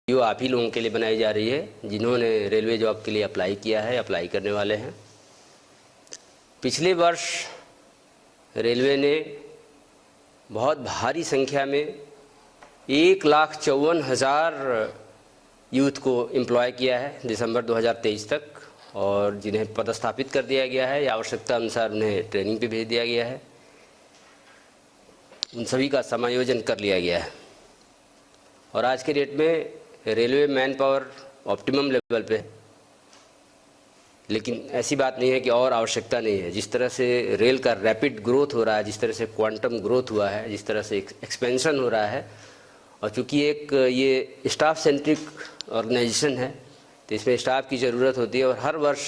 वो आप ही लोगों के लिए बनाई जा रही है जिन्होंने रेलवे जॉब के लिए अप्लाई किया है, अप्लाई करने वाले हैं। पिछले वर्ष रेलवे ने बहुत भारी संख्या में 1,54,000 यूथ को एम्प्लॉय किया है दिसंबर 2023 तक, और जिन्हें पदस्थापित कर दिया गया है या आवश्यकता अनुसार उन्हें ट्रेनिंग पे भेज दिया गया है। उन सभी का समायोजन कर लिया गया है और आज के डेट में railway man power optimum level पे है। लेकिन ऐसी बात नहीं है कि और आवश्यकता नहीं है। जिस तरह से रेल का रैपिड ग्रोथ हो रहा है, जिस तरह से क्वांटम ग्रोथ हुआ है, जिस तरह से एक्सपेंशन हो रहा है, और चूँकि एक ये स्टाफ सेंट्रिक ऑर्गेनाइजेशन है तो इसमें स्टाफ की ज़रूरत होती है और हर वर्ष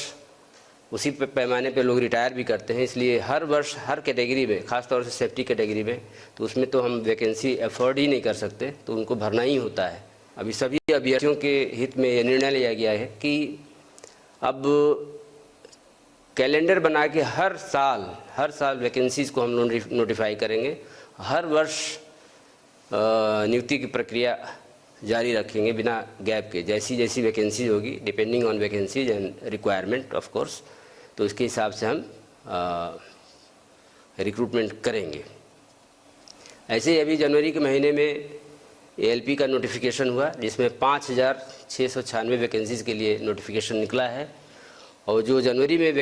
उसी पैमाने पे लोग रिटायर भी करते हैं। इसलिए हर वर्ष हर कैटेगरी में, ख़ास तौर से सेफ्टी कैटेगरी में, तो उसमें तो हम वैकेंसी अफोर्ड ही नहीं कर सकते, तो उनको भरना ही होता है। अभी सभी अभ्यर्थियों के हित में यह निर्णय लिया गया है कि अब कैलेंडर बना के हर साल वैकेंसीज़ को हम नोटिफाई करेंगे। हर वर्ष नियुक्ति की प्रक्रिया जारी रखेंगे बिना गैप के। जैसी जैसी वैकेंसीज होगी, depending on vacancies and requirement of course, तो उसके हिसाब से हम रिक्रूटमेंट करेंगे। ऐसे ही अभी जनवरी के महीने में एएलपी का नोटिफिकेशन हुआ जिसमें 5,696 वैकेंसीज़ के लिए नोटिफिकेशन निकला है। और जो जनवरी में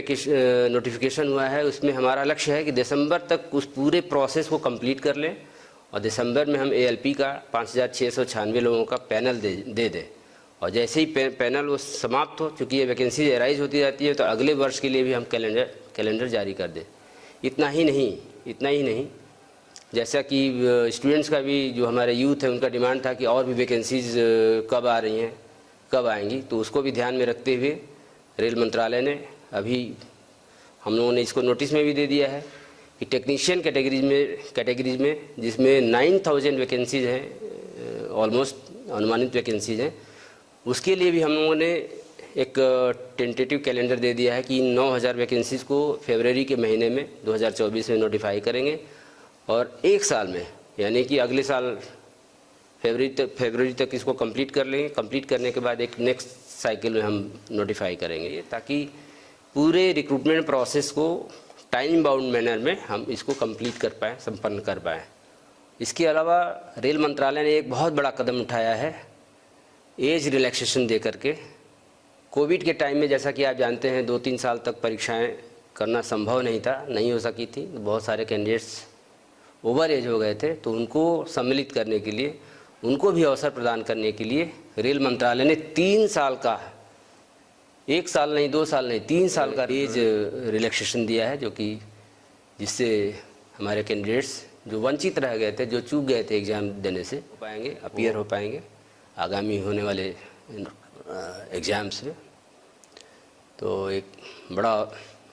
नोटिफिकेशन हुआ है उसमें हमारा लक्ष्य है कि दिसंबर तक उस पूरे प्रोसेस को कंप्लीट कर लें और दिसंबर में हम एएलपी का 5,696 लोगों का पैनल दे दें। और जैसे ही पैनल वो समाप्त हो, चूँकि ये वैकेंसी एराइज होती रहती है, तो अगले वर्ष के लिए भी हम कैलेंडर जारी कर दें। इतना ही नहीं, जैसा कि स्टूडेंट्स का भी, जो हमारे यूथ है, उनका डिमांड था कि और भी वैकेंसीज़ कब आ रही हैं, कब आएंगी, तो उसको भी ध्यान में रखते हुए रेल मंत्रालय ने अभी हम लोगों ने इसको नोटिस में भी दे दिया है कि टेक्नीशियन कैटेगरीज में जिसमें 9,000 वैकेंसीज हैं, ऑलमोस्ट अनुमानित वैकेंसीज हैं, उसके लिए भी हम लोगों ने एक टेंटेटिव कैलेंडर दे दिया है कि 9,000 वैकेंसीज़ को फरवरी के महीने में 2024 में नोटिफाई करेंगे और एक साल में, यानी कि अगले साल फरवरी तक इसको कंप्लीट कर लेंगे। कंप्लीट करने के बाद एक नेक्स्ट साइकिल में हम नोटिफाई करेंगे, ताकि पूरे रिक्रूटमेंट प्रोसेस को टाइम बाउंड मैनर में हम इसको कंप्लीट कर पाएँ, संपन्न कर पाएँ। इसके अलावा रेल मंत्रालय ने एक बहुत बड़ा कदम उठाया है एज रिलैक्सेशन दे करके। कोविड के टाइम में, जैसा कि आप जानते हैं, 2-3 साल तक परीक्षाएं करना संभव नहीं हो सकी थी। बहुत सारे कैंडिडेट्स ओवर एज हो गए थे, तो उनको सम्मिलित करने के लिए, उनको भी अवसर प्रदान करने के लिए रेल मंत्रालय ने 3 साल का, 1 साल नहीं, 2 साल नहीं, 3 साल का एज रिलैक्सेशन दिया है, जो कि जिससे हमारे कैंडिडेट्स जो वंचित रह गए थे, जो चूक गए थे एग्ज़ाम देने से, हो पाएंगे, अपीयर हो पाएंगे आगामी होने वाले एग्ज़ाम्स में। तो एक बड़ा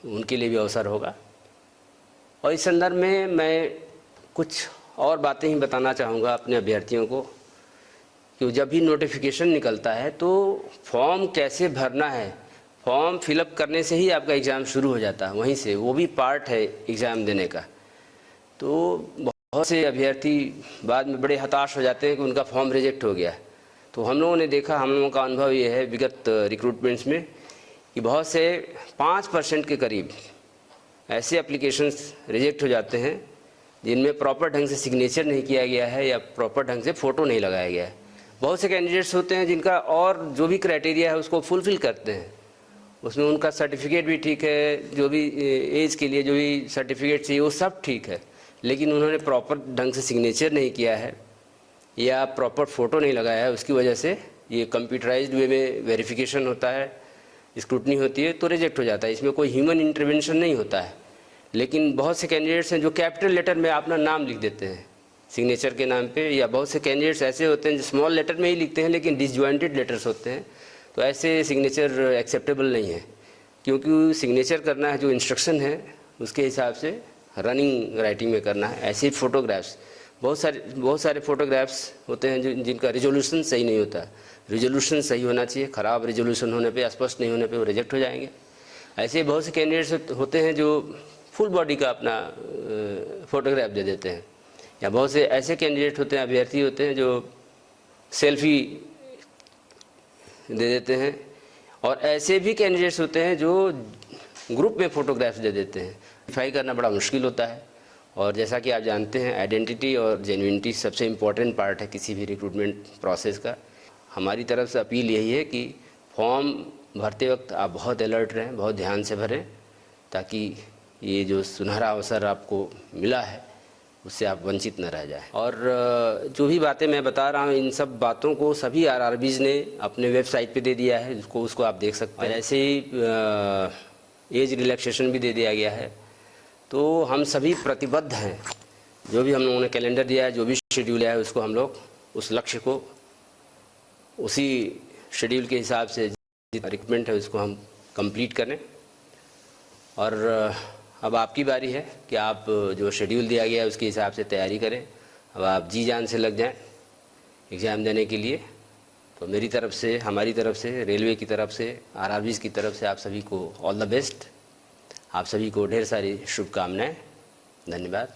उनके लिए भी अवसर होगा। और इस संदर्भ में मैं कुछ और बातें ही बताना चाहूँगा अपने अभ्यर्थियों को कि जब भी नोटिफिकेशन निकलता है तो फॉर्म कैसे भरना है। फॉर्म फिलअप करने से ही आपका एग्ज़ाम शुरू हो जाता है, वहीं से, वो भी पार्ट है एग्ज़ाम देने का। तो बहुत से अभ्यर्थी बाद में बड़े हताश हो जाते हैं कि उनका फॉर्म रिजेक्ट हो गया। तो हम लोगों ने देखा, हम लोगों का अनुभव ये है विगत रिक्रूटमेंट्स में कि बहुत से 5% के करीब ऐसे एप्लीकेशंस रिजेक्ट हो जाते हैं जिनमें प्रॉपर ढंग से सिग्नेचर नहीं किया गया है या प्रॉपर ढंग से फ़ोटो नहीं लगाया गया है। बहुत से कैंडिडेट्स होते हैं जिनका और जो भी क्राइटेरिया है उसको फुलफ़िल करते हैं, उसमें उनका सर्टिफिकेट भी ठीक है, जो भी एज के लिए जो भी सर्टिफिकेट चाहिए वो सब ठीक है, लेकिन उन्होंने प्रॉपर ढंग से सिग्नेचर नहीं किया है या प्रॉपर फ़ोटो नहीं लगाया है। उसकी वजह से ये कंप्यूटराइज्ड वे में वेरिफिकेशन होता है, स्क्रूटनी होती है, तो रिजेक्ट हो जाता है। इसमें कोई ह्यूमन इंटरवेंशन नहीं होता है। लेकिन बहुत से कैंडिडेट्स हैं जो कैपिटल लेटर में अपना नाम लिख देते हैं सिग्नेचर के नाम पे, या बहुत से कैंडिडेट्स ऐसे होते हैं जो स्मॉल लेटर में ही लिखते हैं लेकिन डिसजॉइंटेड लेटर्स होते हैं। तो ऐसे सिग्नेचर एक्सेप्टेबल नहीं है, क्योंकि सिग्नेचर करना है जो इंस्ट्रक्शन है उसके हिसाब से रनिंग राइटिंग में करना है। ऐसे ही फ़ोटोग्राफ्स, बहुत सारे फ़ोटोग्राफ्स होते हैं जिनका रिजोल्यूशन सही नहीं होता। रिजोल्यूशन सही होना चाहिए, ख़राब रिजोल्यूशन होने पे, स्पष्ट नहीं होने पे वो रिजेक्ट हो जाएंगे। ऐसे बहुत से कैंडिडेट्स होते हैं जो फुल बॉडी का अपना फ़ोटोग्राफ दे देते हैं, या बहुत से ऐसे कैंडिडेट होते हैं, अभ्यर्थी होते हैं जो सेल्फी दे देते हैं, और ऐसे भी कैंडिडेट्स होते हैं जो ग्रुप में फ़ोटोग्राफ्स दे देते हैं। वेरीफाई करना बड़ा मुश्किल होता है, और जैसा कि आप जानते हैं आइडेंटिटी और जेन्युइनिटी सबसे इम्पॉर्टेंट पार्ट है किसी भी रिक्रूटमेंट प्रोसेस का। हमारी तरफ से अपील यही है कि फॉर्म भरते वक्त आप बहुत अलर्ट रहें, बहुत ध्यान से भरें, ताकि ये जो सुनहरा अवसर आपको मिला है उससे आप वंचित न रह जाएं। और जो भी बातें मैं बता रहा हूँ, इन सब बातों को सभी आरआरबीज़ ने अपने वेबसाइट पे दे दिया है, उसको आप देख सकते हैं। ऐसे ही एज रिलैक्सेशन भी दे दिया गया है। तो हम सभी प्रतिबद्ध हैं, जो भी हम लोगों ने कैलेंडर दिया है, जो भी शेड्यूल है, उसको हम लोग उस लक्ष्य को उसी शेड्यूल के हिसाब से रिक्रूटमेंट है उसको हम कंप्लीट करें। और अब आपकी बारी है कि आप जो शेड्यूल दिया गया है उसके हिसाब से तैयारी करें। अब आप जी जान से लग जाएं एग्ज़ाम देने के लिए। तो मेरी तरफ से, हमारी तरफ से, रेलवे की तरफ से, आरआरबीज़ की तरफ से आप सभी को ऑल द बेस्ट। आप सभी को ढेर सारी शुभकामनाएं। धन्यवाद।